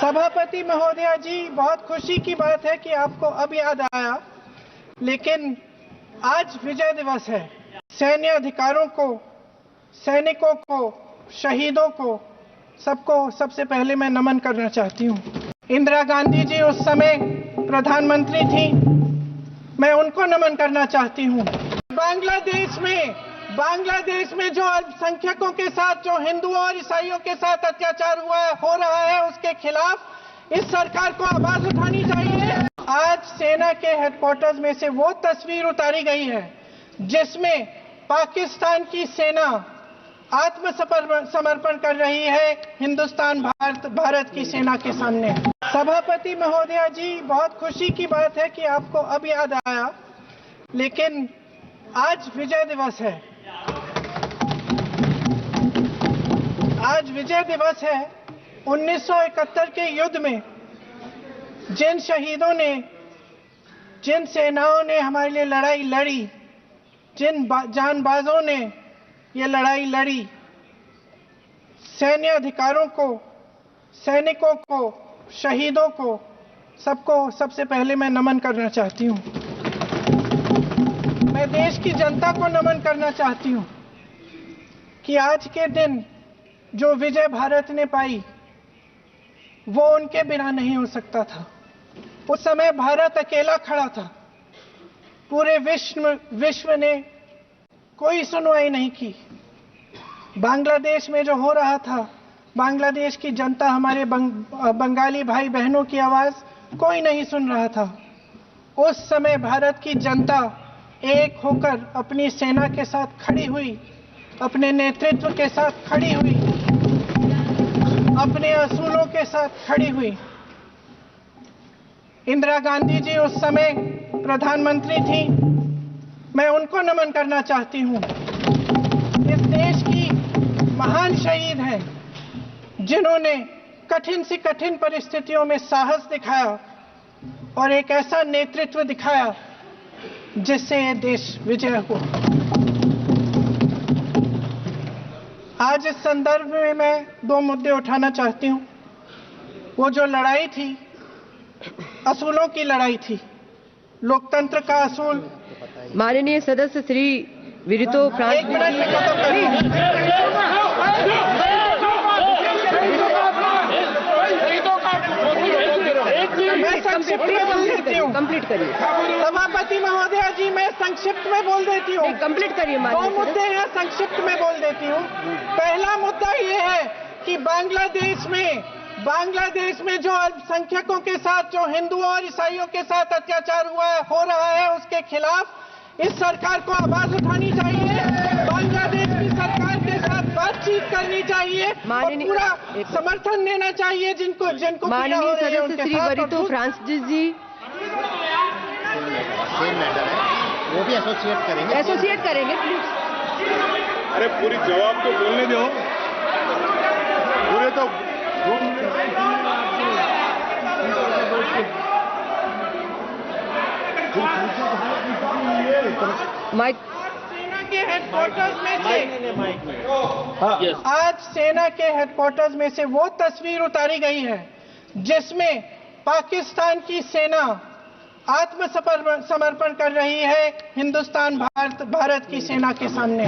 सभापति महोदया जी, बहुत खुशी की बात है कि आपको अब याद आया, लेकिन आज विजय दिवस है। सैन्य अधिकारों को, सैनिकों को, शहीदों को, सबको सबसे पहले मैं नमन करना चाहती हूँ। इंदिरा गांधी जी उस समय प्रधानमंत्री थी, मैं उनको नमन करना चाहती हूँ। बांग्लादेश में जो अल्पसंख्यकों के साथ, जो हिंदुओं और ईसाइयों के साथ अत्याचार हो रहा है, उसके खिलाफ इस सरकार को आवाज उठानी चाहिए। आज सेना के हेडक्वार्टर्स में से वो तस्वीर उतारी गई है जिसमें पाकिस्तान की सेना आत्मसमर्पण कर रही है हिंदुस्तान भारत की सेना के सामने। सभापति महोदया जी, बहुत खुशी की बात है कि आपको अब याद आया, लेकिन आज विजय दिवस है। आज विजय दिवस है। 1971 के युद्ध में जिन शहीदों ने, जिन सेनाओं ने हमारे लिए लड़ाई लड़ी, जिन जानबाजों ने ये लड़ाई लड़ी, सैन्य अधिकारों को, सैनिकों को, शहीदों को, सबको सबसे पहले मैं नमन करना चाहती हूँ। मैं देश की जनता को नमन करना चाहती हूँ कि आज के दिन जो विजय भारत ने पाई, वो उनके बिना नहीं हो सकता था। उस समय भारत अकेला खड़ा था। पूरे विश्व ने कोई सुनवाई नहीं की। बांग्लादेश में जो हो रहा था, बांग्लादेश की जनता, हमारे बंगाली भाई बहनों की आवाज कोई नहीं सुन रहा था। उस समय भारत की जनता एक होकर अपनी सेना के साथ खड़ी हुई, अपने नेतृत्व के साथ खड़ी हुई, अपने असूलों के साथ खड़ी हुई। इंदिरा गांधी जी उस समय प्रधानमंत्री थी, मैं उनको नमन करना चाहती हूँ। इस देश की महान शहीद हैं जिन्होंने कठिन से कठिन परिस्थितियों में साहस दिखाया और एक ऐसा नेतृत्व दिखाया जिससे ये देश विजय हुआ। आज इस संदर्भ में मैं दो मुद्दे उठाना चाहती हूँ। वो जो लड़ाई थी, असूलों की लड़ाई थी, लोकतंत्र का असूल। माननीय सदस्य श्री विरितो फ्रांस, एक मिनट में खत्म करिए। मैं संक्षिप्त में बोल देती हूँ। कंप्लीट करिए। सभापति महोदया जी, मैं संक्षिप्त में बोल देती हूँ। कंप्लीट करिए। दो मुद्दे हैं, संक्षिप्त में बोल देती हूँ। पहला मुद्दा ये है कि बांग्लादेश में जो अल्पसंख्यकों के साथ, जो हिंदुओं और ईसाइयों के साथ अत्याचार हो रहा है, उसके खिलाफ इस सरकार को आवाज उठानी चाहिए। बांग्लादेश की सरकार के साथ बातचीत करनी चाहिए और पूरा समर्थन देना चाहिए जिनको माननीय सदस्य श्री वरितो फ्रांसिस जी, वो भी एसोसिएट करेंगे प्लीज। अरे पूरी जवाब तो बोलने दो, पूरे तो माइक। सेना के हेडक्वार्टर्स में से आज सेना के हेडक्वार्टर्स में से वो तस्वीर उतारी गई है जिसमें पाकिस्तान की सेना आत्मसमर्पण कर रही है हिंदुस्तान भारत की सेना के सामने।